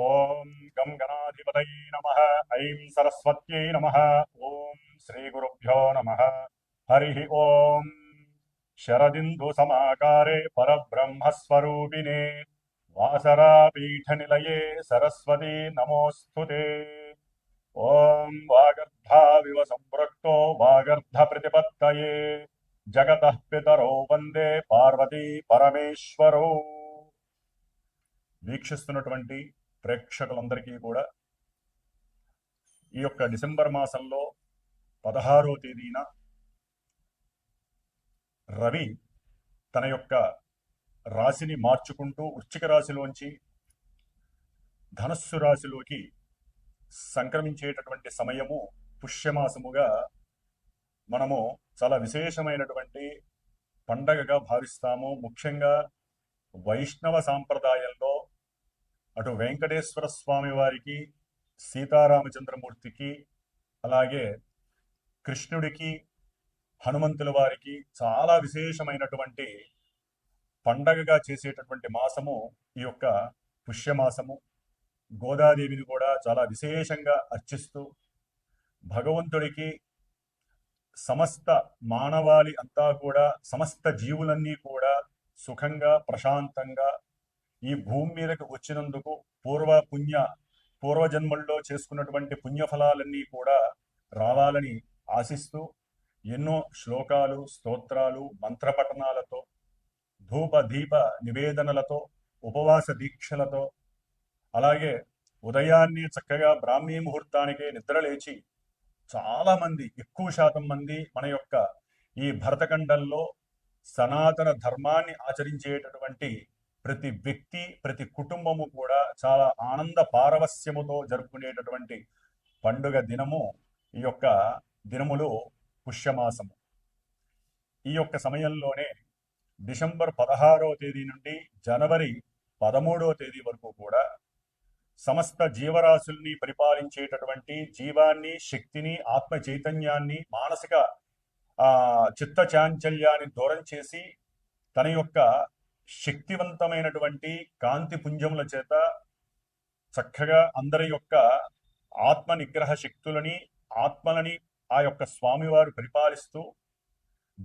ఓం గం గణాధిపతయే నమః. ఐం సరస్వత్యై నమః. ఓం శ్రీ గురుభ్యో నమః. హరి ఓం. శరదిందు సమాకారే పరబ్రహ్మస్వరూపిణే వాసరాపీఠ నిలయే సరస్వతీ నమోస్తుతే. ఓం వాగర్ధావివ సంపృక్తో వాగర్ధ ప్రతిపత్తయే జగతః పితరో వందే పార్వతీ పరమేశ్వరో. వీక్షిస్తున్నటువంటి ప్రేక్షకులందరికీ కూడా ఈ యొక్క డిసెంబర్ మాసంలో 16వ తేదీన రవి తన యొక్క రాశిని మార్చుకుంటూ వృశ్చిక రాశిలోంచి ధనస్సు రాశిలోకి సంక్రమించేటటువంటి సమయము పుష్యమాసముగా మనము చాలా విశేషమైనటువంటి పండగగా భావిస్తాము. ముఖ్యంగా వైష్ణవ సాంప్రదాయంలో అటు వెంకటేశ్వర స్వామి వారికి, సీతారామచంద్రమూర్తికి, అలాగే కృష్ణుడికి, హనుమంతుల వారికి చాలా విశేషమైనటువంటి పండగగా చేసేటటువంటి మాసము ఈ యొక్క పుష్యమాసము. గోదాదేవిని కూడా చాలా విశేషంగా అర్చిస్తూ భగవంతుడికి సమస్త మానవాళి అంతా కూడా, సమస్త జీవులన్నీ కూడా సుఖంగా ప్రశాంతంగా ఈ భూమి మీదకి వచ్చినందుకు పూర్వజన్మల్లో చేసుకున్నటువంటి పుణ్యఫలాలన్నీ కూడా రావాలని ఆశిస్తూ ఎన్నో శ్లోకాలు, స్తోత్రాలు, మంత్రపఠనాలతో, ధూప దీప నివేదనలతో, ఉపవాస దీక్షలతో, అలాగే ఉదయాన్నే చక్కగా బ్రాహ్మీ ముహూర్తానికే నిద్రలేచి చాలా మంది, ఎక్కువ శాతం మంది మన యొక్క ఈ భరతఖండంలో సనాతన ధర్మాన్ని ఆచరించేటటువంటి ప్రతి వ్యక్తి, ప్రతి కుటుంబము కూడా చాలా ఆనంద పారవస్యముతో జరుపుకునేటటువంటి పండుగ దినము ఈ యొక్క దినములు పుష్యమాసము. ఈ యొక్క సమయంలోనే డిసెంబర్ 16వ తేదీ నుండి జనవరి 13వ తేదీ వరకు కూడా సమస్త జీవరాశుల్ని పరిపాలించేటటువంటి జీవాన్ని, శక్తిని, ఆత్మ చైతన్యాన్ని, మానసిక చిత్త చాంచల్యాన్ని దూరం చేసి తన యొక్క శక్తివంతమైనటువంటి కాంతి పుంజముల చేత చక్కగా అందరి యొక్క ఆత్మ నిగ్రహ శక్తులని, ఆత్మలని ఆ యొక్క స్వామివారు పరిపాలిస్తూ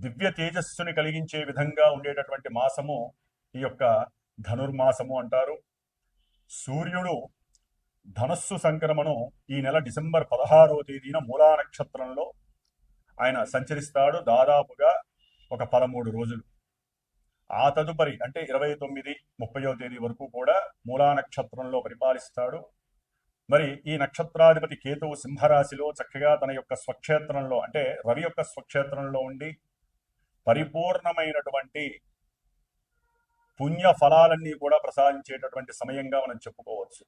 దివ్య తేజస్సుని కలిగించే విధంగా ఉండేటటువంటి మాసము ఈ యొక్క ధనుర్మాసము అంటారు. సూర్యుడు ధనస్సు సంక్రమణం ఈ నెల డిసెంబర్ 16వ తేదీన మూలా నక్షత్రంలో ఆయన సంచరిస్తాడు. దాదాపుగా ఒక 13 రోజులు. ఆ తదుపరి అంటే 29, 30వ తేదీ వరకు కూడా మూలా నక్షత్రంలో పరిపాలిస్తాడు. మరి ఈ నక్షత్రాధిపతి కేతువు సింహరాశిలో చక్కగా తన యొక్క స్వక్షేత్రంలో, అంటే రవి యొక్క స్వక్షేత్రంలో ఉండి పరిపూర్ణమైనటువంటి పుణ్య ఫలాలన్నీ కూడా ప్రసాదించేటటువంటి సమయంగా మనం చెప్పుకోవచ్చు.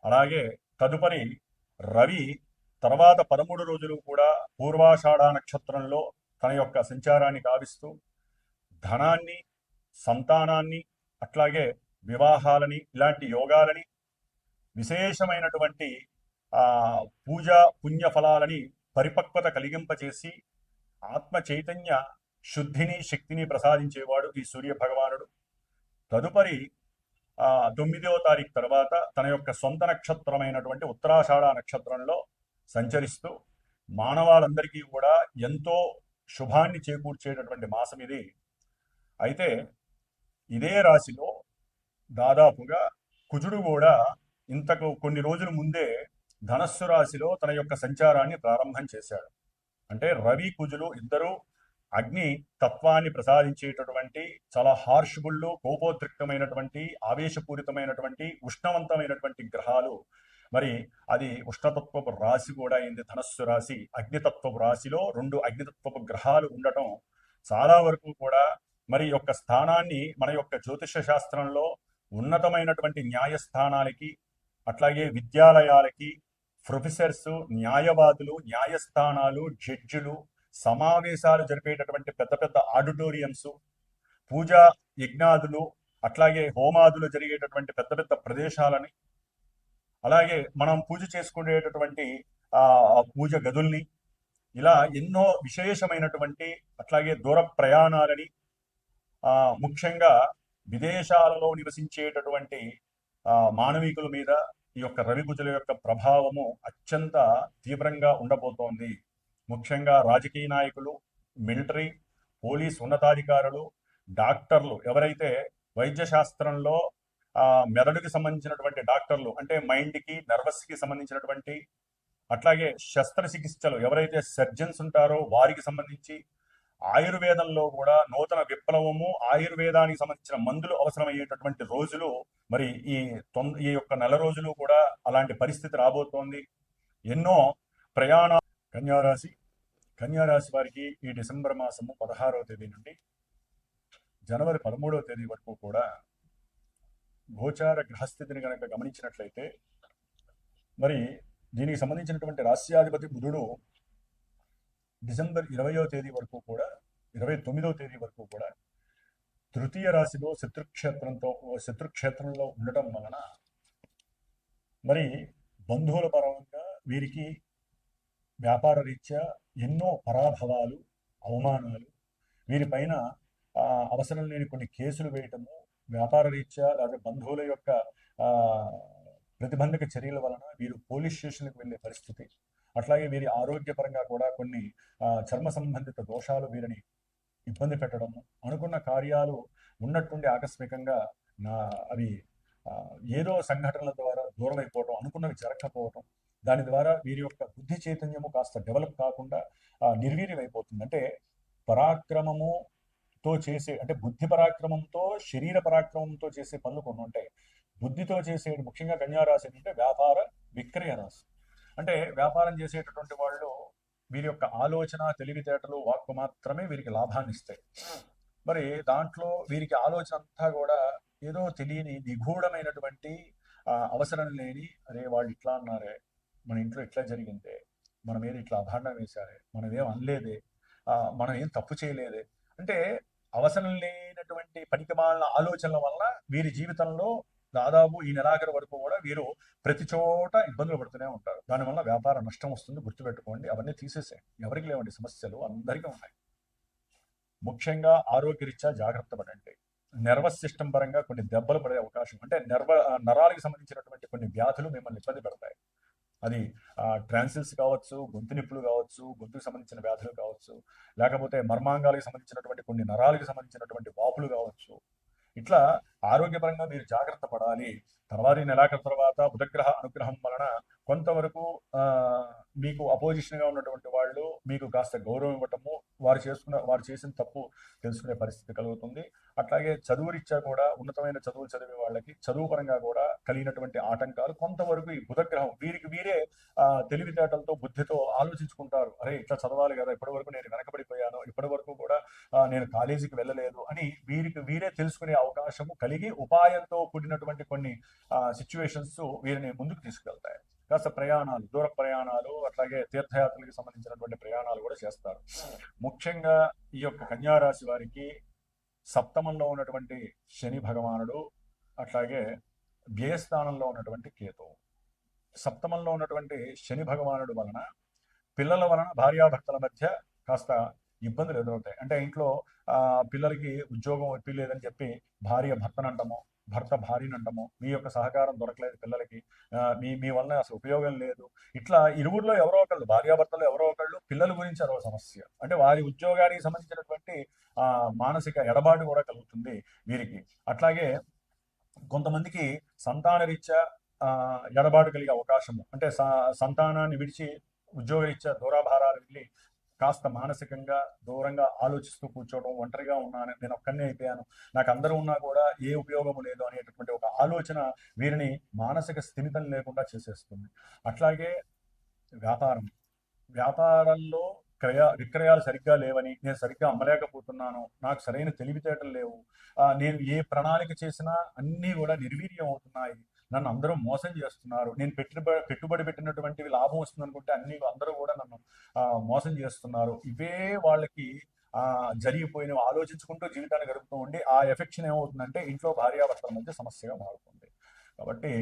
అలాగే తదుపరి రవి తర్వాత 13 రోజులు కూడా పూర్వాషాఢ నక్షత్రంలో తన యొక్క సంచారాన్ని గావిస్తూ ధనాన్ని, సంతానాన్ని, అట్లాగే వివాహాలని, ఇలాంటి యోగాలని, విశేషమైనటువంటి పూజా పుణ్యఫలాలని పరిపక్వత కలిగింపచేసి ఆత్మ చైతన్య శుద్ధిని, శక్తిని ప్రసాదించేవాడు ఈ సూర్య భగవానుడు. తదుపరి 9వ తారీఖు తర్వాత తన యొక్క సొంత నక్షత్రమైనటువంటి ఉత్తరాషాఢ నక్షత్రంలో సంచరిస్తూ మానవాళందరికీ కూడా ఎంతో శుభాన్ని చేకూర్చేటటువంటి మాసం ఇది. అయితే ఇదే రాశిలో దాదాపుగా కుజుడు కూడా ఇంతకు కొన్ని రోజుల ముందే ధనస్సు రాశిలో తన యొక్క సంచారాన్ని ప్రారంభం చేశాడు. అంటే రవి, కుజులు ఇద్దరు అగ్ని తత్వాన్ని ప్రసాదించేటటువంటి చాలా హార్ష్బుళ్ళు, కోపోద్రిక్తమైనటువంటి, ఆవేశపూరితమైనటువంటి, ఉష్ణవంతమైనటువంటి గ్రహాలు. మరి అది ఉష్ణతత్వపు రాశి కూడా అయింది ధనస్సు రాశి. అగ్నితత్వపు రాశిలో 2 అగ్నితత్వపు గ్రహాలు ఉండటం చాలా వరకు కూడా మరి యొక్క స్థానాన్ని మన యొక్క జ్యోతిష శాస్త్రంలో ఉన్నతమైనటువంటి న్యాయస్థానాలకి, అట్లాగే విద్యాలయాలకి, ప్రొఫెసర్స్, న్యాయవాదులు, న్యాయస్థానాలు, జడ్జిలు, సమావేశాలు జరిపేటటువంటి పెద్ద పెద్ద ఆడిటోరియంస్, పూజా యజ్ఞాదులు, అట్లాగే హోమాదులు జరిగేటటువంటి పెద్ద పెద్ద ప్రదేశాలని, అలాగే మనం పూజ చేసుకునేటటువంటి పూజ గదుల్ని, ఇలా ఎన్నో విశేషమైనటువంటి, అట్లాగే దూర ప్రయాణాలని, ముఖ్యంగా విదేశాలలో నివసించేటటువంటి మానవికుల మీద, ఈ యొక్క రవి కుజుల యొక్క ప్రభావము అత్యంత తీవ్రంగా ఉండబోతోంది. ముఖ్యంగా రాజకీయ నాయకులు, మిలిటరీ, పోలీస్ ఉన్నతాధికారులు, డాక్టర్లు, ఎవరైతే వైద్య శాస్త్రంలో మెదడుకి సంబంధించినటువంటి డాక్టర్లు, అంటే మైండ్కి, నర్వస్కి సంబంధించినటువంటి, అట్లాగే శస్త్రచికిత్సలు ఎవరైతే సర్జన్స్ ఉంటారో వారికి సంబంధించి, ఆయుర్వేదంలో కూడా నూతన విప్లవము, ఆయుర్వేదానికి సంబంధించిన మందులు అవసరమయ్యేటటువంటి రోజులు మరి ఈ యొక్క నెల రోజులు కూడా అలాంటి పరిస్థితి రాబోతోంది. ఎన్నో ప్రయాణ కన్యారాశి వారికి ఈ డిసెంబర్ మాసము 16వ తేదీ నుండి జనవరి 13వ తేదీ వరకు కూడా గోచార గ్రహస్థితిని కనుక గమనించినట్లయితే మరి దీనికి సంబంధించినటువంటి రాశ్యాధిపతి బుధుడు డిసెంబర్ 20వ తేదీ వరకు కూడా 29వ తేదీ వరకు కూడా తృతీయ రాశిలో శత్రుక్షేత్రంలో ఉండటం వలన మరి బంధువుల పరంగా వీరికి వ్యాపార రీత్యా ఎన్నో పరాభవాలు, అవమానాలు, వీరిపైన అవసరం లేని కొన్ని కేసులు వేయటము, వ్యాపార రీత్యా లేదా బంధువుల యొక్క ప్రతిబంధక చర్యల వలన వీరు పోలీస్ స్టేషన్లకు వెళ్ళే పరిస్థితి, అట్లాగే వీరి ఆరోగ్యపరంగా కూడా కొన్ని చర్మ సంబంధిత దోషాలు వీరిని ఇబ్బంది పెట్టడము, అనుకున్న కార్యాలు ఉన్నట్టుండి ఆకస్మికంగా అవి ఏదో సంఘటనల ద్వారా దూరం అయిపోవటం, అనుకున్నవి జరగకపోవటం, దాని ద్వారా వీరి యొక్క బుద్ధి చైతన్యము కాస్త డెవలప్ కాకుండా నిర్వీర్యం అయిపోతుంది. అంటే పరాక్రమముతో చేసే, అంటే బుద్ధి పరాక్రమంతో శరీర పరాక్రమంతో చేసే పనులు కొన్ని ఉంటాయి. బుద్ధితో చేసే ముఖ్యంగా కన్యారాశి అంటే వ్యాపార విక్రయ రాశి. అంటే వ్యాపారం చేసేటటువంటి వాళ్ళు వీరి యొక్క ఆలోచన, తెలివితేటలు, వాక్కు మాత్రమే వీరికి లాభాన్ని ఇస్తాయి. మరి దాంట్లో వీరికి ఆలోచన అంతా కూడా ఏదో తెలియని నిగూఢమైనటువంటి అవసరం లేని, అరే వాళ్ళు ఇట్లా అన్నారే, మన ఇంట్లో ఇట్లా జరిగిందే, మనం ఏది ఇట్లా అభాండం వేశారే, మనం ఏం అనలేదే, మనం ఏం తప్పు చేయలేదే, అంటే అవసరం లేనటువంటి పనికిమాలిన ఆలోచనల వల్ల వీరి జీవితంలో దాదాపు ఈ నెలాఖరు వరకు కూడా వీరు ప్రతి చోట ఇబ్బందులు పడుతూనే ఉంటారు. దానివల్ల వ్యాపార నష్టం వస్తుంది. గుర్తుపెట్టుకోండి, అవన్నీ తీసేసేయండి. ఎవరికి లేవండి సమస్యలు, అందరికీ ఉన్నాయి. ముఖ్యంగా ఆరోగ్యరీత్యా జాగ్రత్త పడండి. నర్వస్ సిస్టమ్ పరంగా కొన్ని దెబ్బలు పడే అవకాశం, అంటే నరాలకు సంబంధించినటువంటి కొన్ని వ్యాధులు మిమ్మల్ని ఇబ్బంది పెడతాయి. అది ట్రాన్సిల్స్ కావచ్చు, గొంతు నిప్పులు కావచ్చు, గొంతుకు సంబంధించిన వ్యాధులు కావచ్చు, లేకపోతే మర్మాంగాలకు సంబంధించినటువంటి కొన్ని నరాలకు సంబంధించినటువంటి వాపులు కావచ్చు. ఇట్లా ఆరోగ్యపరంగా మీరు జాగ్రత్త పడాలి. తర్వాత నెలాఖరు తర్వాత బుధగ్రహ అనుగ్రహం వలన కొంతవరకు మీకు అపోజిషన్ గా ఉన్నటువంటి వాళ్ళు మీకు కాస్త గౌరవం ఇవ్వటము, వారు చేసిన తప్పు తెలుసుకునే పరిస్థితి కలుగుతుంది. అట్లాగే చదువు రీత్యా కూడా ఉన్నతమైన చదువులు చదివే వాళ్ళకి చదువు పరంగా కూడా కలిగినటువంటి ఆటంకాలు కొంతవరకు ఈ బుధగ్రహం వీరికి వీరే తెలివితేటలతో, బుద్ధితో ఆలోచించుకుంటారు. అరే ఇట్లా చదవాలి కదా, ఇప్పటి వరకు నేను వెనకబడిపోయాను, ఇప్పటి వరకు కూడా నేను కాలేజీకి వెళ్ళలేదు అని వీరికి వీరే తెలుసుకునే అవకాశము కలిగి ఉపాయంతో కూడినటువంటి కొన్ని సిచ్యువేషన్స్ వీరిని ముందుకు తీసుకెళ్తాయి. కాస్త ప్రయాణాలు, దూర ప్రయాణాలు, అట్లాగే తీర్థయాత్రలకు సంబంధించినటువంటి ప్రయాణాలు కూడా చేస్తారు. ముఖ్యంగా ఈ యొక్క కన్యారాశి వారికి సప్తమంలో ఉన్నటువంటి శని భగవానుడు, అట్లాగే వ్యయస్థానంలో ఉన్నటువంటి కేతువు. సప్తమంలో ఉన్నటువంటి శని భగవానుడు వలన పిల్లల వలన భార్యాభర్తల మధ్య కాస్త ఇబ్బందులు ఎదురవుతాయి. అంటే ఇంట్లో పిల్లలకి ఉద్యోగం ఇప్పిలేదని చెప్పి భార్య భర్తను అంటాము, భర్త భార్యను అంటాము, మీ యొక్క సహకారం దొరకలేదు పిల్లలకి, మీ వలన అసలు ఉపయోగం లేదు. ఇట్లా ఇరువురిలో ఎవరో ఒకళ్ళు, భార్యాభర్తలు ఎవరో ఒకళ్ళు పిల్లల గురించి అదొక సమస్య. అంటే వారి ఉద్యోగానికి సంబంధించినటువంటి మానసిక ఎడబాటు కూడా కలుగుతుంది వీరికి. అట్లాగే కొంతమందికి సంతాన రీత్యా ఎడబాటు కలిగే అవకాశము, అంటే సంతానాన్ని విడిచి ఉద్యోగరీత్యా దూరాభారాలు వెళ్ళి కాస్త మానసికంగా దూరంగా ఆలోచిస్తూ కూర్చోవడం, ఒంటరిగా ఉన్నాను, నేను ఒక్కనే అయిపోయాను, నాకు అందరూ ఉన్నా కూడా ఏ ఉపయోగము లేదు అనేటటువంటి ఒక ఆలోచన వీరిని మానసిక స్థిమితం లేకుండా చేసేస్తుంది. అట్లాగే వ్యాపారంలో విక్రయాలు సరిగ్గా లేవని, నేను సరిగ్గా అమ్మలేకపోతున్నాను, నాకు సరైన తెలివితేటలు లేవు, నేను ఏ ప్రణాళిక చేసినా అన్నీ కూడా నిర్వీర్యం అవుతున్నాయి, నన్ను అందరూ మోసం చేస్తున్నారు, నేను పెట్టుబడి పెట్టినటువంటివి లాభం వస్తుంది అనుకుంటే అందరూ కూడా నన్ను మోసం చేస్తున్నారు, ఇవే వాళ్ళకి జరిగిపోయినవి ఆలోచించుకుంటూ జీవితాన్ని గడుపుతూ ఉండి ఆ ఎఫెక్షన్ ఏమవుతుందంటే ఇంట్లో భార్యాభర్తల మధ్య సమస్యగా మారుతుంది. కాబట్టి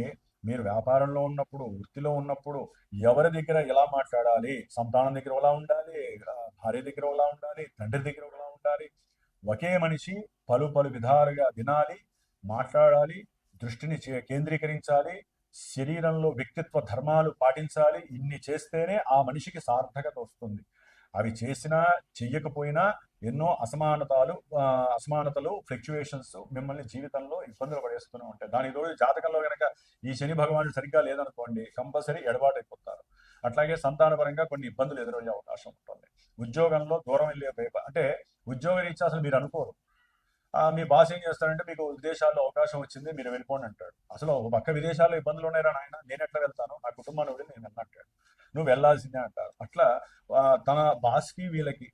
మీరు వ్యాపారంలో ఉన్నప్పుడు, వృత్తిలో ఉన్నప్పుడు ఎవరి దగ్గర ఎలా మాట్లాడాలి, సంతానం దగ్గర ఎలా ఉండాలి, భార్య దగ్గర ఎలా ఉండాలి, తండ్రి దగ్గర ఎలా ఉండాలి, ఒకే మనిషి పలు విధాలుగా వినాలి, మాట్లాడాలి, దృష్టిని కేంద్రీకరించాలి, శరీరంలో వ్యక్తిత్వ ధర్మాలు పాటించాలి. ఇన్ని చేస్తేనే ఆ మనిషికి సార్థకత వస్తుంది. అవి చేసినా చెయ్యకపోయినా ఎన్నో అసమానతలు ఫ్లక్చువేషన్స్ మిమ్మల్ని జీవితంలో ఇబ్బందులు పడేస్తూనే ఉంటాయి. దానికి తోడు జాతకంలో కనుక ఈ శని భగవానుడు సరిగ్గా లేదనుకోండి, కంపల్సరీ ఎడబాటైపోతారు. అట్లాగే సంతానపరంగా కొన్ని ఇబ్బందులు ఎదురయ్యే అవకాశం ఉంటుంది. ఉద్యోగంలో దూరం వెళ్ళే అంటే ఉద్యోగ రీత్యా అసలు మీరు అనుకోరు. మీ బాస్ ఏం చేస్తారంటే, మీకు విదేశాల్లో అవకాశం వచ్చింది, మీరు వెళ్ళిపోండి అంటాడు. అసలు ఒక పక్క విదేశాల్లో ఇబ్బందులు ఉన్నాయిరా నాయన, నేను ఎట్లా వెళ్తాను, నా కుటుంబాన్ని వదిలి నేను వెళ్ళనంటాడు. నువ్వు వెళ్ళాల్సిందే అంటారు. అట్లా తన బాస్కి వీళ్ళకి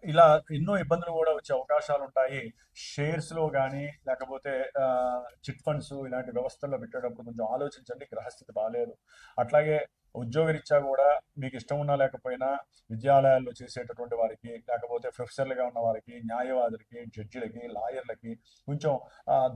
ఇలా ఎన్నో ఇబ్బందులు కూడా వచ్చే అవకాశాలు ఉంటాయి. షేర్స్లో కానీ లేకపోతే చిట్ ఫండ్స్ ఇలాంటి వ్యవస్థల్లో పెట్టేటప్పుడు కొంచెం ఆలోచించండి, గ్రహస్థితి బాగాలేదు. అట్లాగే ఉద్యోగరీత్యా కూడా మీకు ఇష్టం ఉన్నా లేకపోయినా విద్యాలయాల్లో చేసేటటువంటి వారికి, లేకపోతే ప్రొఫెసర్లుగా ఉన్న వారికి, న్యాయవాదులకి, జడ్జిలకి, లాయర్లకి కొంచెం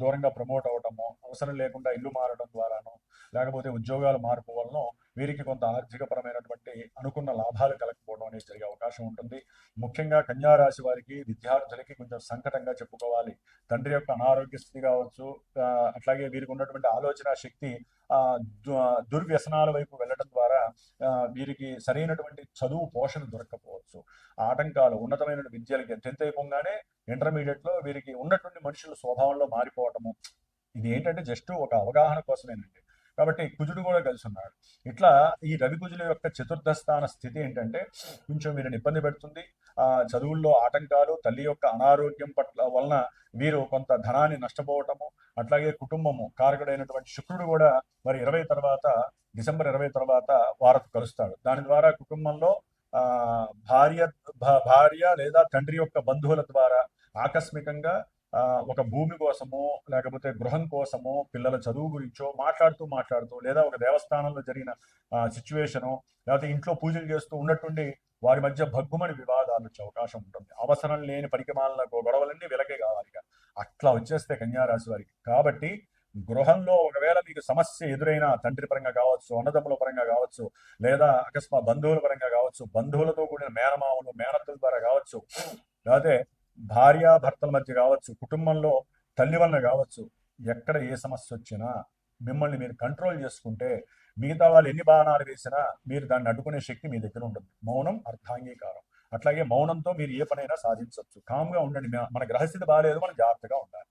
దూరంగా ప్రమోట్ అవ్వటము, అవసరం లేకుండా ఇల్లు మారడం ద్వారాను, లేకపోతే ఉద్యోగాల మార్పు వలన వీరికి కొంత ఆర్థికపరమైనటువంటి అనుకున్న లాభాలు కలగకపోవడం అనేది జరిగే అవకాశం ఉంటుంది. ముఖ్యంగా కన్యా రాశి వారికి, విద్యార్థులకి కొంచెం సంకటంగా చెప్పుకోవాలి. తండ్రి యొక్క అనారోగ్య స్థితి కావచ్చు, అట్లాగే వీరికి ఉన్నటువంటి ఆలోచన శక్తి దుర్వ్యసనాల వైపు వెళ్ళడం ద్వారా వీరికి సరైనటువంటి చదువు పోషణ దొరకకపోవచ్చు. ఆటంకాలు ఉన్నతమైన విద్యలకి 10th అయిపోగానే ఇంటర్మీడియట్లో వీరికి ఉన్నటువంటి మనుషుల స్వభావంలో మారిపోవటము, ఇది ఏంటంటే జస్ట్ ఒక అవగాహన కోసమేనండి. కాబట్టి కుజుడు కూడా కలిసి ఉన్నాడు. ఇట్లా ఈ రవి కుజుల యొక్క చతుర్థ స్థాన స్థితి ఏంటంటే కొంచెం వీరిని ఇబ్బంది పెడుతుంది. చదువుల్లో ఆటంకాలు, తల్లి యొక్క అనారోగ్యం వలన వీరు కొంత ధనాన్ని నష్టపోవటము, అట్లాగే కుటుంబము కారకుడైనటువంటి శుక్రుడు కూడా మరి డిసెంబర్ 20 తర్వాత వారికి కలుస్తాడు. దాని ద్వారా కుటుంబంలో భార్య లేదా తండ్రి యొక్క బంధువుల ద్వారా ఆకస్మికంగా ఒక భూమి కోసమో లేకపోతే గృహం కోసమో పిల్లల చదువు గురించో మాట్లాడుతూ లేదా ఒక దేవస్థానంలో జరిగిన సిచ్యువేషను, లేకపోతే ఇంట్లో పూజలు చేస్తూ ఉన్నట్టుండి వారి మధ్య భగ్గుమని వివాదాలు వచ్చే అవకాశం ఉంటుంది. అవసరం లేని పరికమాల గొడవలన్నీ వెలకే కావాలి. అట్లా వచ్చేస్తే కన్యారాశి వారికి. కాబట్టి గృహంలో ఒకవేళ మీకు సమస్య ఎదురైనా తండ్రి పరంగా కావచ్చు, అన్నదమ్ముల పరంగా కావచ్చు, లేదా అకస్మాత్ బంధువుల పరంగా కావచ్చు, బంధువులతో కూడిన మేనమామలు మేనత్తుల ద్వారా కావచ్చు, లేకపోతే భార్యాభర్తల మధ్య కావచ్చు, కుటుంబంలో తల్లి వలన కావచ్చు, ఎక్కడ ఏ సమస్య వచ్చినా మిమ్మల్ని మీరు కంట్రోల్ చేసుకుంటే మిగతా వాళ్ళు ఎన్ని బాణాలు వేసినా మీరు దాన్ని అడ్డుకునే శక్తి మీ దగ్గర ఉంటుంది. మౌనం అర్థాంగీకారం. అట్లాగే మౌనంతో మీరు ఏ పనైనా సాధించవచ్చు. కామ్గా ఉండండి. మన గ్రహస్థితి బాగాలేదు, మనం జాగ్రత్తగా ఉండాలి.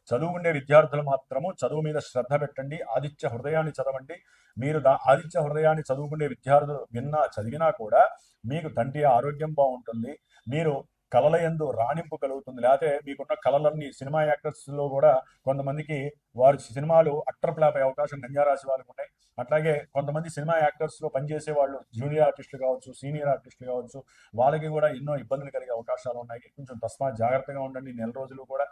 చదువుకునే విద్యార్థులు మాత్రము చదువు మీద శ్రద్ధ పెట్టండి. ఆదిత్య హృదయాన్ని చదవండి. మీరు ఆదిత్య హృదయాన్ని చదువుకునే విద్యార్థులు చదివినా కూడా మీకు తండ్రి ఆరోగ్యం బాగుంటుంది. మీరు కళల యందు రాణింపు కలుగుతుంది. లేకపోతే మీకున్న కళలన్నీ సినిమా యాక్టర్స్లో కూడా కొంతమందికి వారి సినిమాలు అట్టర్ ఫ్లాప్ అయ్యే అవకాశం కన్యారాశి వాళ్ళకు ఉన్నాయి. అట్లాగే కొంతమంది సినిమా యాక్టర్స్లో పనిచేసే వాళ్ళు జూనియర్ ఆర్టిస్టులు కావచ్చు, సీనియర్ ఆర్టిస్టులు కావచ్చు, వాళ్ళకి కూడా ఎన్నో ఇబ్బందులు కలిగే అవకాశాలు ఉన్నాయి. కొంచెం తస్మాత్ జాగ్రత్తగా ఉండండి నెల రోజులు కూడా.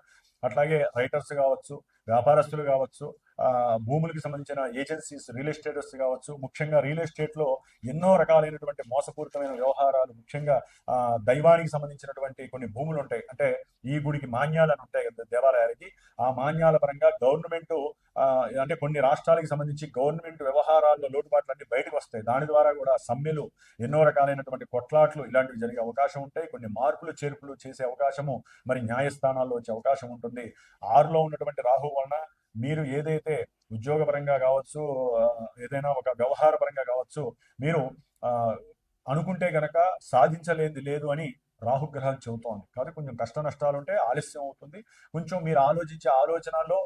అట్లాగే రైటర్స్ కావచ్చు, వ్యాపారస్తులు కావచ్చు, భూములకు సంబంధించిన ఏజెన్సీస్, రియల్ ఎస్టేటర్స్ కావచ్చు. ముఖ్యంగా రియల్ ఎస్టేట్లో ఎన్నో రకాలైనటువంటి మోసపూరితమైన వ్యవహారాలు, ముఖ్యంగా దైవానికి సంబంధించినటువంటి కొన్ని భూములు ఉంటాయి. అంటే ఈ గుడికి మాన్యాలను ఉంటాయి కదా దేవాలయాలకి, ఆ మాన్యాల పరంగా గవర్నమెంట్ అంటే కొన్ని రాష్ట్రాలకు సంబంధించి గవర్నమెంట్ వ్యవహారాల్లో లోటుపాట్లన్నీ బయటకు వస్తాయి. దాని ద్వారా కూడా సమ్మెలు, ఎన్నో రకాలైనటువంటి కొట్లాట్లు ఇలాంటివి జరిగే అవకాశం ఉంటాయి. కొన్ని మార్పులు చేర్పులు చేసే అవకాశము మరి న్యాయస్థానాల్లో వచ్చే అవకాశం ఉంటుంది. 6లో ఉన్నటువంటి రాహు వలన మీరు ఏదైతే ఉద్యోగపరంగా కావచ్చు, ఏదైనా ఒక వ్యవహార పరంగా కావచ్చు, మీరు అనుకుంటే గనక సాధించలేనిది లేదు అని రాహుగ్రహాలు చెబుతోంది. కాబట్టి కొంచెం కష్ట నష్టాలు ఉంటే ఆలస్యం అవుతుంది. కొంచెం మీరు ఆలోచించే ఆలోచనలో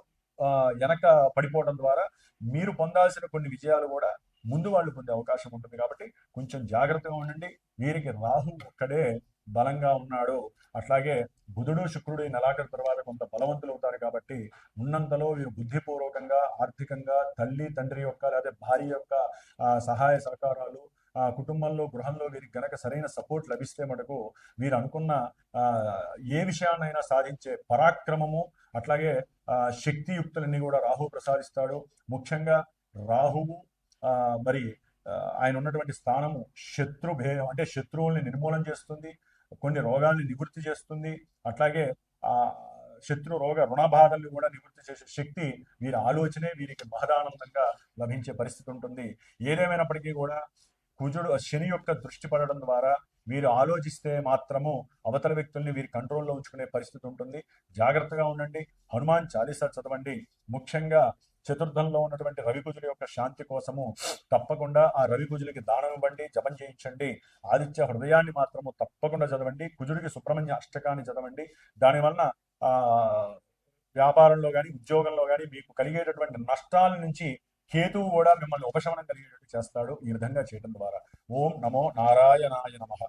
వెనక పడిపోవడం ద్వారా మీరు పొందాల్సిన కొన్ని విజయాలు కూడా ముందు వాళ్ళు పొందే అవకాశం ఉంటుంది. కాబట్టి కొంచెం జాగ్రత్తగా ఉండండి. వీరికి రాహు ఒక్కడే బలంగా ఉన్నాడు. అట్లాగే బుధుడు శుక్రుడు ఈ నెలాఖరు తర్వాత కొంత బలవంతులు అవుతారు. కాబట్టి ఉన్నంతలో వీరు బుద్ధిపూర్వకంగా, ఆర్థికంగా తల్లి తండ్రి యొక్క లేదా భార్య యొక్క సహాయ సహకారాలు, కుటుంబంలో గృహంలో వీరికి గనక సరైన సపోర్ట్ లభిస్తే మటుకు వీరు అనుకున్న ఏ విషయాన్నైనా సాధించే పరాక్రమము, అట్లాగే శక్తియుక్తులన్నీ కూడా రాహు ప్రసాదిస్తాడు. ముఖ్యంగా రాహువు మరి ఆయన ఉన్నటువంటి స్థానము శత్రుభేయం, అంటే శత్రువుల్ని నిర్మూలన చేస్తుంది, కొన్ని రోగాల్ని నివృత్తి చేస్తుంది. అట్లాగే శత్రు రోగ రుణబాధల్ని కూడా నివృత్తి చేసే శక్తి వీరి ఆలోచనే వీరికి మహదానందంగా లభించే పరిస్థితి ఉంటుంది. ఏదేమైనప్పటికీ కూడా శని యొక్క దృష్టి పడడం ద్వారా వీరు ఆలోచిస్తే మాత్రము అవతల వ్యక్తుల్ని వీరి కంట్రోల్లో ఉంచుకునే పరిస్థితి ఉంటుంది. జాగ్రత్తగా ఉండండి. హనుమాన్ చాలీసా చదవండి. ముఖ్యంగా చతుర్థంలో ఉన్నటువంటి రవికుజుల యొక్క శాంతి కోసము తప్పకుండా ఆ రవికుజులకి దానం ఇవ్వండి, జపం చేయించండి. ఆదిత్య హృదయాన్ని మాత్రము తప్పకుండా చదవండి. కుజుడికి సుబ్రహ్మణ్య అష్టకాన్ని చదవండి. దానివల్ల ఆ వ్యాపారంలో కానీ ఉద్యోగంలో కానీ మీకు కలిగేటటువంటి నష్టాల నుంచి కేతువు కూడా మిమ్మల్ని ఉపశమనం కలిగేటట్టు చేస్తాడు ఈ విధంగా చేయడం ద్వారా. ఓం నమో నారాయణాయ నమః.